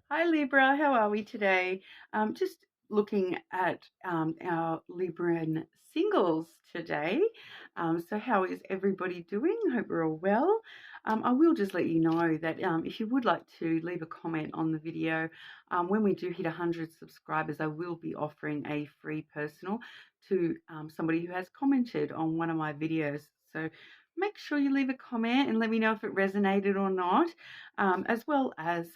Hi Libra, how are we today? Just looking at our Libran singles today. So how is everybody doing? Hope we're all well. I will just let you know that if you would like to leave a comment on the video, when we do hit 100 subscribers, I will be offering a free personal to somebody who has commented on one of my videos. So make sure you leave a comment and let me know if it resonated or not, as well as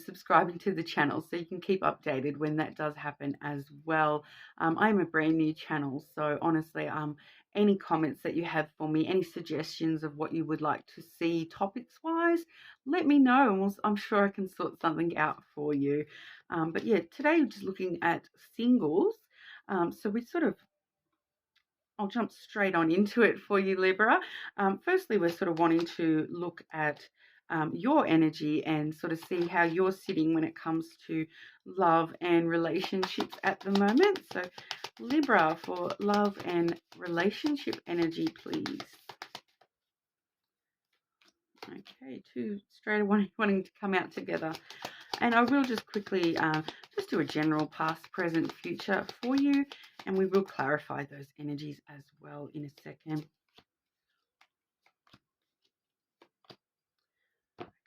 subscribing to the channel so you can keep updated when that does happen as well. I'm a brand new channel, so honestly, any comments that you have for me, any suggestions of what you would like to see topics wise, let me know, and I'm sure I can sort something out for you. But yeah, today we're just looking at singles. So we sort of I'll jump straight on into it for you, Libra. Firstly, we're sort of wanting to look at your energy and sort of see how you're sitting when it comes to love and relationships at the moment. So, Libra, for love and relationship energy, please. Okay, two straight wanting to come out together. And I will just quickly just do a general past, present, future for you, and we will clarify those energies as well in a second.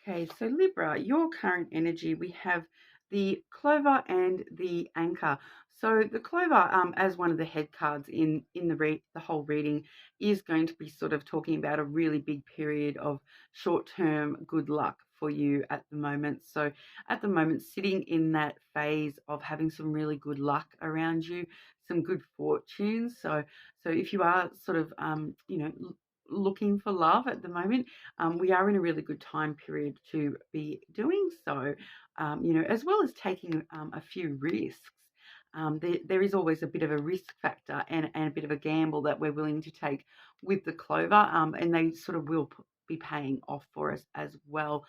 Okay, so Libra, your current energy, we have the clover and the anchor. So the clover, as one of the head cards in the whole reading, is going to be sort of talking about a really big period of short-term good luck for you at the moment. So at the moment, sitting in that phase of having some really good luck around you, some good fortune. So if you are sort of looking for love at the moment, we are in a really good time period to be doing so, as well as taking a few risks. There is always a bit of a risk factor and a bit of a gamble that we're willing to take with the clover, and they sort of will be paying off for us as well.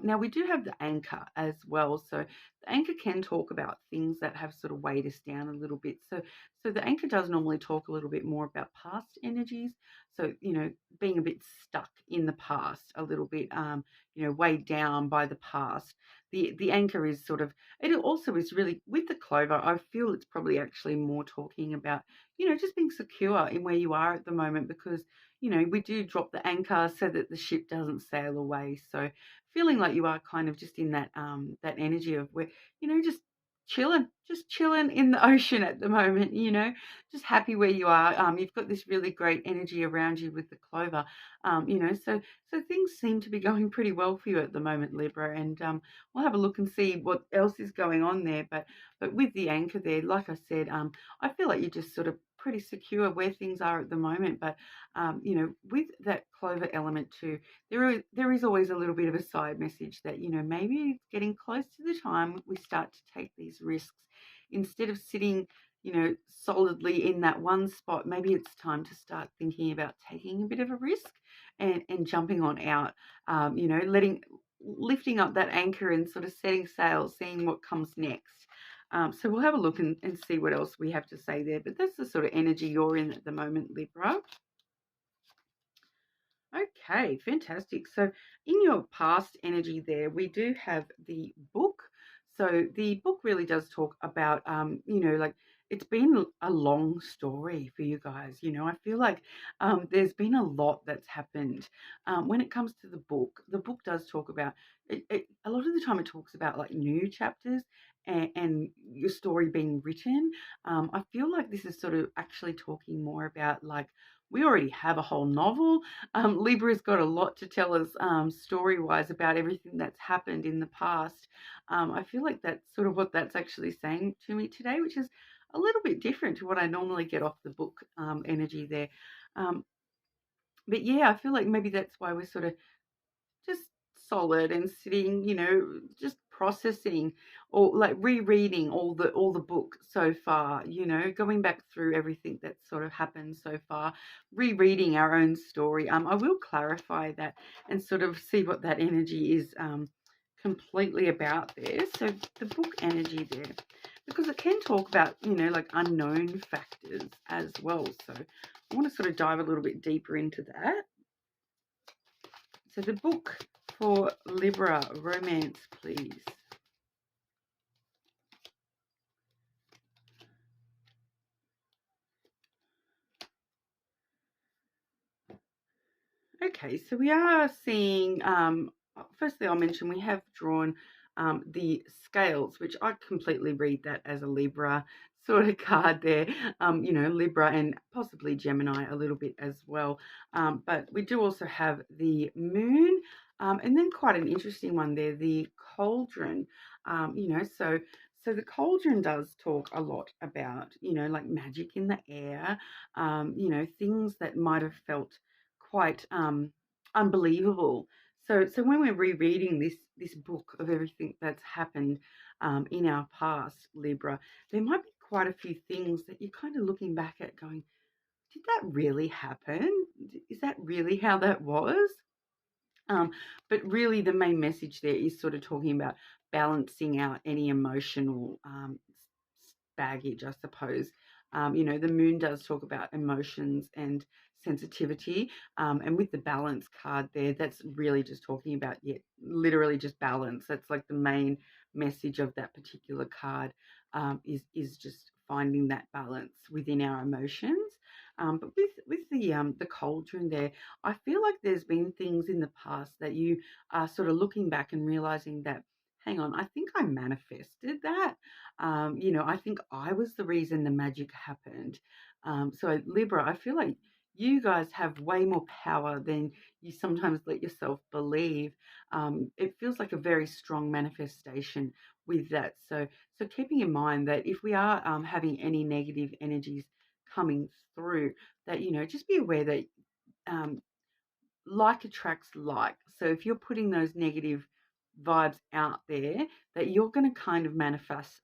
Now, we do have the anchor as well. So the anchor can talk about things that have sort of weighed us down a little bit. So the anchor does normally talk a little bit more about past energies. So, being a bit stuck in the past, a little bit, weighed down by the past. The anchor is sort of, it also is really, with the clover, I feel it's probably actually more talking about, just being secure in where you are at the moment, because, we do drop the anchor so that the ship doesn't sail away. So feeling like you are kind of just in that energy of where, just chilling in the ocean at the moment, just happy where you are. You've got this really great energy around you with the clover, so things seem to be going pretty well for you at the moment, Libra, and we'll have a look and see what else is going on there. But with the anchor there, like I said, I feel like you're just sort of pretty secure where things are at the moment. But with that clover element too, there is always a little bit of a side message that maybe it's getting close to the time we start to take these risks instead of sitting solidly in that one spot. Maybe it's time to start thinking about taking a bit of a risk and jumping on out, lifting up that anchor and sort of setting sail, seeing what comes next. So we'll have a look and see what else we have to say there. But that's the sort of energy you're in at the moment, Libra. Okay, fantastic. So in your past energy there, we do have the book. So the book really does talk about, like, it's been a long story for you guys. I feel like there's been a lot that's happened. When it comes to the book does talk about, a lot of the time it talks about like new chapters and your story being written. I feel like this is sort of actually talking more about, like, we already have a whole novel. Libra's got a lot to tell us story-wise about everything that's happened in the past. I feel like that's sort of what that's actually saying to me today, which is a little bit different to what I normally get off the book energy there. Um, but yeah, I feel like maybe that's why we're sort of just solid and sitting, just processing or like rereading all the book so far, going back through everything that's sort of happened so far, rereading our own story. I will clarify that and sort of see what that energy is completely about there. So the book energy there, because it can talk about, like unknown factors as well. So I want to sort of dive a little bit deeper into that. So the book for Libra, romance, please. Okay, so we are seeing, firstly, I'll mention we have drawn the scales, which I completely read that as a Libra sort of card there, Libra and possibly Gemini a little bit as well. But we do also have the moon, and then quite an interesting one there, the cauldron. So the cauldron does talk a lot about, like magic in the air, things that might have felt quite unbelievable. So when we're rereading this book of everything that's happened in our past, Libra, there might be quite a few things that you're kind of looking back at, going, "Did that really happen? Is that really how that was?" Um, but really, the main message there is sort of talking about balancing out any emotional baggage, I suppose. The moon does talk about emotions and sensitivity. And with the balance card there, that's really just talking about, yeah, literally just balance. That's like the main message of that particular card, is just finding that balance within our emotions. But with the cauldron there, I feel like there's been things in the past that you are sort of looking back and realizing that, hang on, I think I manifested that. I think I was the reason the magic happened. So Libra, I feel like you guys have way more power than you sometimes let yourself believe. It feels like a very strong manifestation with that. So keeping in mind that if we are having any negative energies coming through, that just be aware that um, like attracts like. So if you're putting those negative vibes out there, that you're going to kind of manifest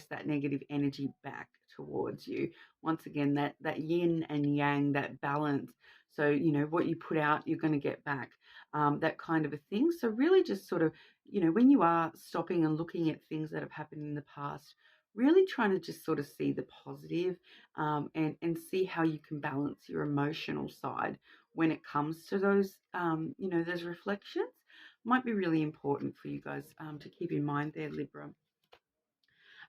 that negative energy back towards you. Once again, that yin and yang, that balance. So what you put out, you're going to get back. That kind of a thing. So really, just sort of when you are stopping and looking at things that have happened in the past, really trying to just sort of see the positive, and see how you can balance your emotional side when it comes to those reflections, might be really important for you guys to keep in mind there, Libra.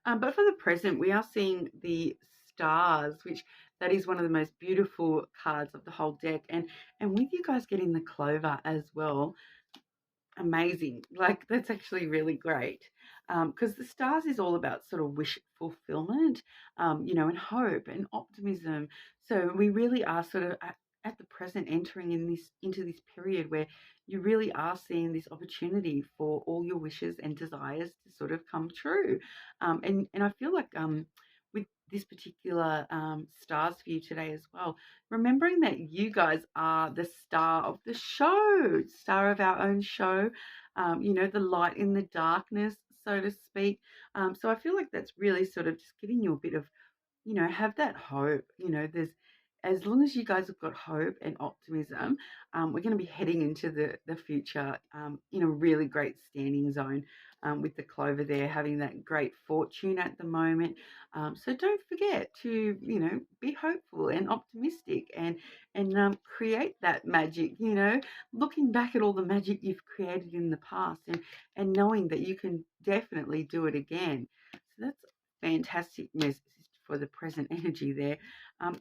But for the present, we are seeing the stars, which that is one of the most beautiful cards of the whole deck, and with you guys getting the clover as well, amazing. Like, that's actually really great, because the stars is all about sort of wish fulfillment, and hope and optimism. So we really are sort of at the present entering into this period where you really are seeing this opportunity for all your wishes and desires to sort of come true. And I feel like with this particular stars for you today as well, remembering that you guys are the star of the show, star of our own show, the light in the darkness, so to speak. So I feel like that's really sort of just giving you a bit of, have that hope. There's, as long as you guys have got hope and optimism, we're going to be heading into the future in a really great standing zone, with the clover there having that great fortune at the moment. So don't forget to, be hopeful and optimistic, and create that magic. Looking back at all the magic you've created in the past, and knowing that you can definitely do it again. So that's fantastic message for the present energy there.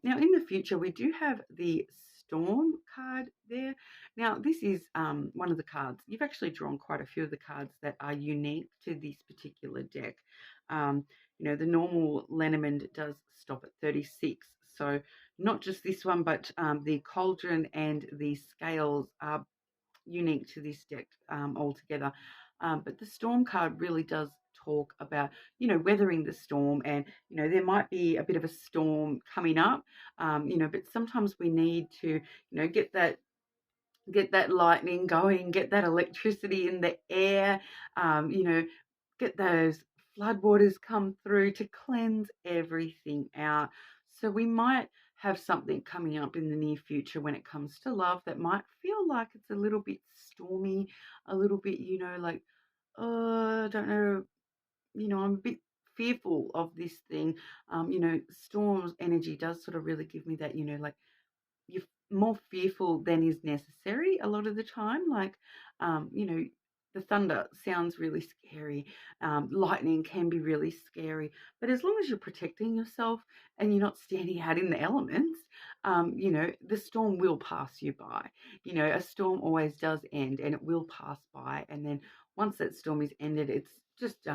Now, in the future, we do have the Storm card there. Now, this is one of the cards. You've actually drawn quite a few of the cards that are unique to this particular deck. The normal lenormand does stop at 36. So not just this one, but the cauldron and the scales are unique to this deck altogether. But the storm card really does talk about, weathering the storm, and, there might be a bit of a storm coming up, but sometimes we need to, get that lightning going, get that electricity in the air, get those floodwaters come through to cleanse everything out. So we might have something coming up in the near future when it comes to love that might feel like it's a little bit stormy, a little bit, like, oh, I don't know, I'm a bit fearful of this thing. Storm's energy does sort of really give me that, like, you're more fearful than is necessary a lot of the time. Like, um, you know, the thunder sounds really scary. Lightning can be really scary, but as long as you're protecting yourself and you're not standing out in the elements, the storm will pass you by. A storm always does end, and it will pass by. And then once that storm is ended, it's just,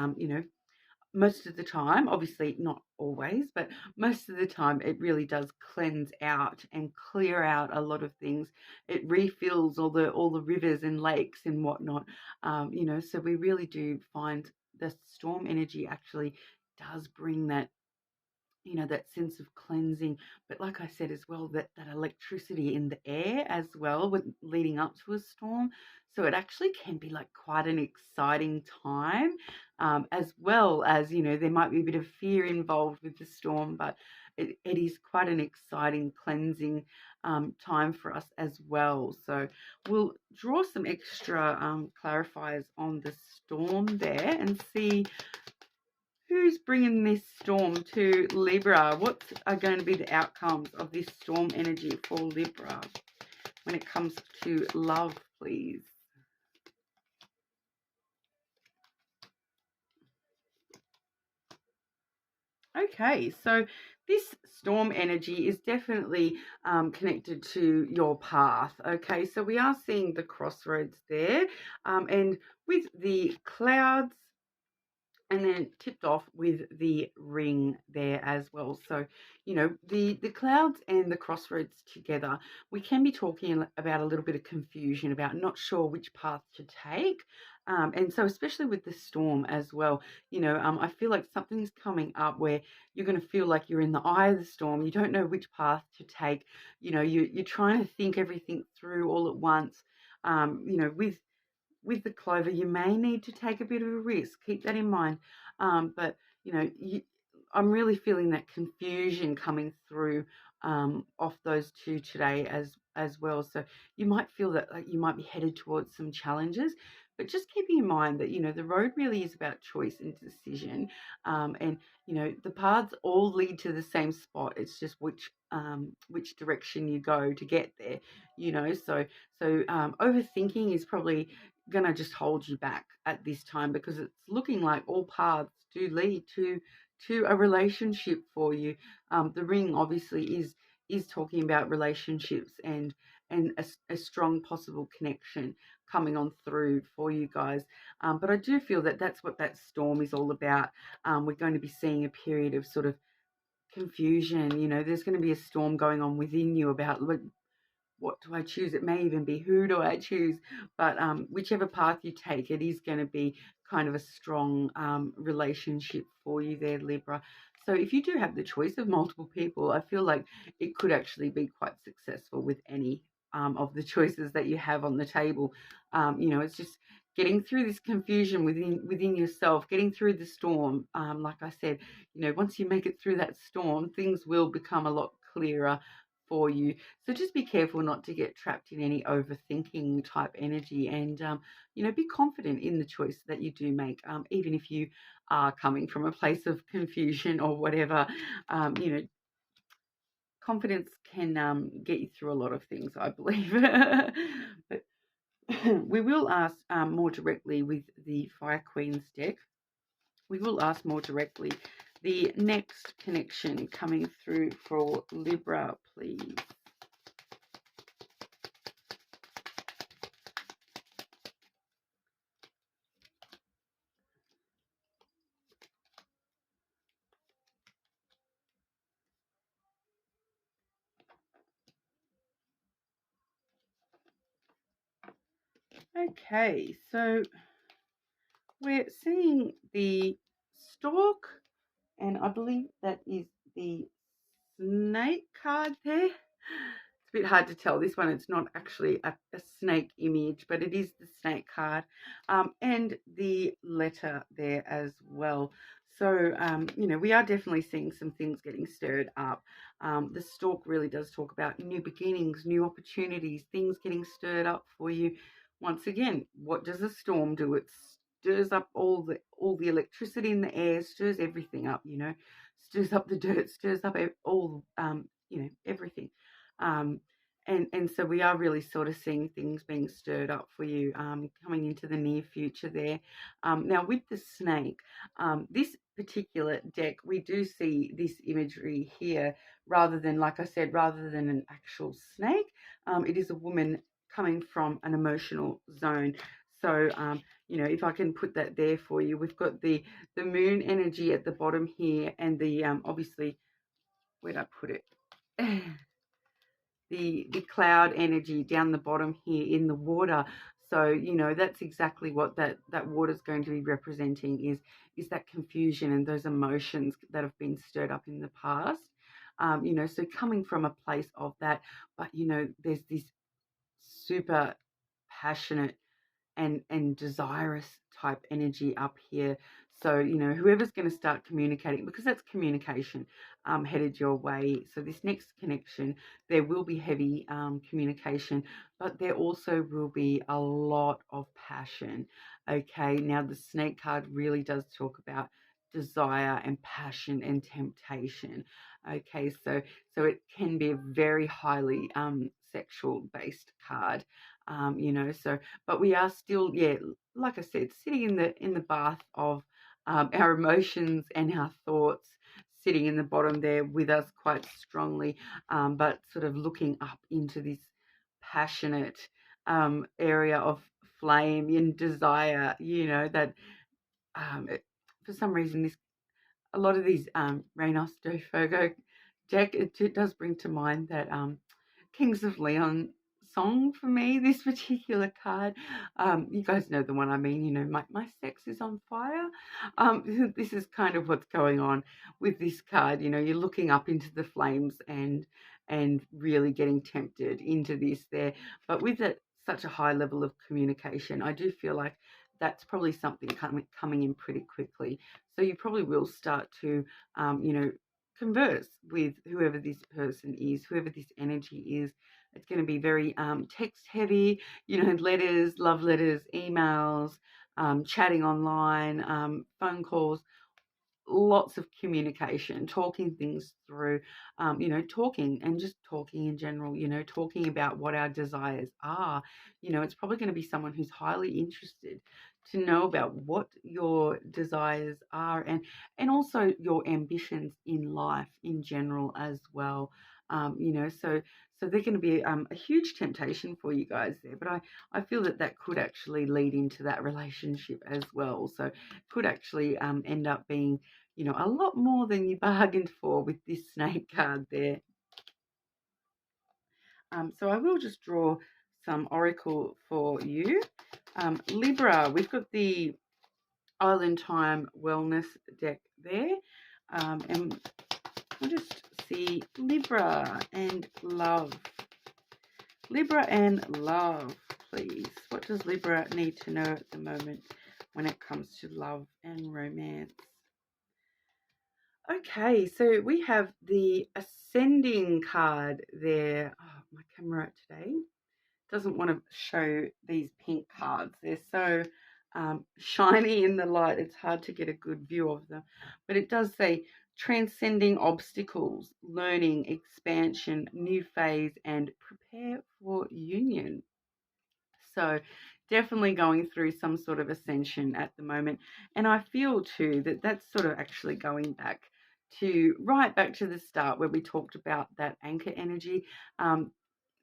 most of the time, obviously not always, but most of the time it really does cleanse out and clear out a lot of things. It refills all the rivers and lakes and whatnot. So we really do find the storm energy actually does bring that sense of cleansing. But like I said as well, that electricity in the air as well with leading up to a storm. So it actually can be like quite an exciting time, as well as, there might be a bit of fear involved with the storm, but it is quite an exciting cleansing time for us as well. So we'll draw some extra clarifiers on the storm there and see who's bringing this storm to Libra. What are going to be the outcomes of this storm energy for Libra when it comes to love, please? Okay, so this storm energy is definitely connected to your path. Okay, so we are seeing the crossroads there, and with the clouds and then tipped off with the ring there as well. So, the clouds and the crossroads together, we can be talking about a little bit of confusion about not sure which path to take. And so, especially with the storm as well, I feel like something's coming up where you're going to feel like you're in the eye of the storm. You don't know which path to take. You're trying to think everything through all at once. With the clover, you may need to take a bit of a risk. Keep that in mind. But I'm really feeling that confusion coming through off those two today as well. So you might feel that like you might be headed towards some challenges, but just keeping in mind that the road really is about choice and decision, and the paths all lead to the same spot. It's just which direction you go to get there. So overthinking is probably gonna just hold you back at this time because it's looking like all paths do lead to a relationship for you. The ring obviously is talking about relationships and a strong possible connection coming on through for you guys. But I do feel that that's what that storm is all about. We're going to be seeing a period of sort of confusion. There's going to be a storm going on within you about what do I choose? It may even be who do I choose, but whichever path you take, it is going to be kind of a strong relationship for you there, Libra. So if you do have the choice of multiple people, I feel like it could actually be quite successful with any of the choices that you have on the table. It's just getting through this confusion within yourself, getting through the storm. Like I said, once you make it through that storm, things will become a lot clearer for you. So just be careful not to get trapped in any overthinking type energy, and be confident in the choice that you do make, even if you are coming from a place of confusion or whatever. Confidence can get you through a lot of things, I believe. But we will ask more directly with the Fire Queen's deck. We will ask more directly the next connection coming through for Libra, please. Okay, so we're seeing the stork, and I believe that is the snake card there. It's a bit hard to tell. This one, it's not actually a snake image, but it is the snake card, and the letter there as well. So, we are definitely seeing some things getting stirred up. The stork really does talk about new beginnings, new opportunities, things getting stirred up for you. Once again, what does a storm do? It stirs up all the electricity in the air, stirs everything up, stirs up the dirt, stirs up all everything. and so we are really sort of seeing things being stirred up for you coming into the near future there. Now with the snake, this particular deck, we do see this imagery here rather than, like I said, rather than an actual snake. It is a woman coming from an emotional zone. So, if I can put that there for you, we've got the moon energy at the bottom here, and the obviously, where'd I put it? the cloud energy down the bottom here in the water. So that's exactly what that water is going to be representing, is that confusion and those emotions that have been stirred up in the past. So coming from a place of that, but there's this super passionate and desirous type energy up here. So whoever's going to start communicating, because that's communication headed your way. So this next connection, there will be heavy communication, but there also will be a lot of passion. Okay, now the snake card really does talk about desire and passion and temptation. Okay, so it can be a very highly sexual based card. So but we are still, yeah, like I said, sitting in the bath of our emotions and our thoughts, sitting in the bottom there with us quite strongly, but sort of looking up into this passionate area of flame and desire. That for some reason, a lot of these Reynos do Fogo deck, it does bring to mind that Kings of Leon song for me, this particular card. You guys know the one I mean, my sex is on fire. This is kind of what's going on with this card. You're looking up into the flames and really getting tempted into this there. But with it, such a high level of communication, I do feel like that's probably something coming in pretty quickly. So you probably will start to, converse with whoever this person is, whoever this energy is. It's going to be very text heavy, letters, love letters, emails, chatting online, phone calls, lots of communication, talking things through, talking and just talking in general, talking about what our desires are. It's probably going to be someone who's highly interested to know about what your desires are, and also your ambitions in life in general as well. So they're going to be a huge temptation for you guys there, but I feel that could actually lead into that relationship as well. So could actually end up being a lot more than you bargained for with this snake card there. So I will just draw some oracle for you. Libra, we've got the Island Time Wellness deck there. And we'll just see Libra and love. Libra and love, please. What does Libra need to know at the moment when it comes to love and romance? Okay, so we have the Ascending card there. Oh, my camera today doesn't want to show these pink cards. They're so shiny in the light, it's hard to get a good view of them. But it does say transcending obstacles, learning, expansion, new phase, and prepare for union. So definitely going through some sort of ascension at the moment. And I feel too that that's sort of actually going back right back to the start where we talked about that anchor energy.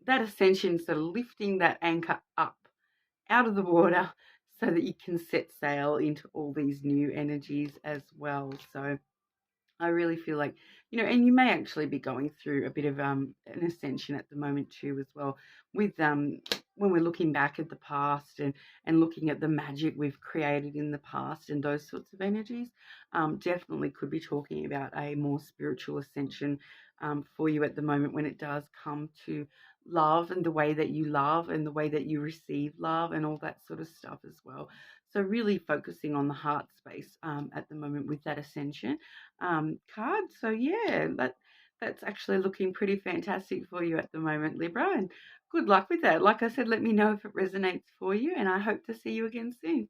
That ascension, sort of lifting that anchor up out of the water so that you can set sail into all these new energies as well. So I really feel like, and you may actually be going through a bit of an ascension at the moment too as well, with when we're looking back at the past and looking at the magic we've created in the past and those sorts of energies. Definitely could be talking about a more spiritual ascension for you at the moment when it does come to love and the way that you love and the way that you receive love and all that sort of stuff as well. So really focusing on the heart space at the moment with that ascension card. So yeah, that's actually looking pretty fantastic for you at the moment, Libra, and good luck with that. Like I said, let me know if it resonates for you, and I hope to see you again soon.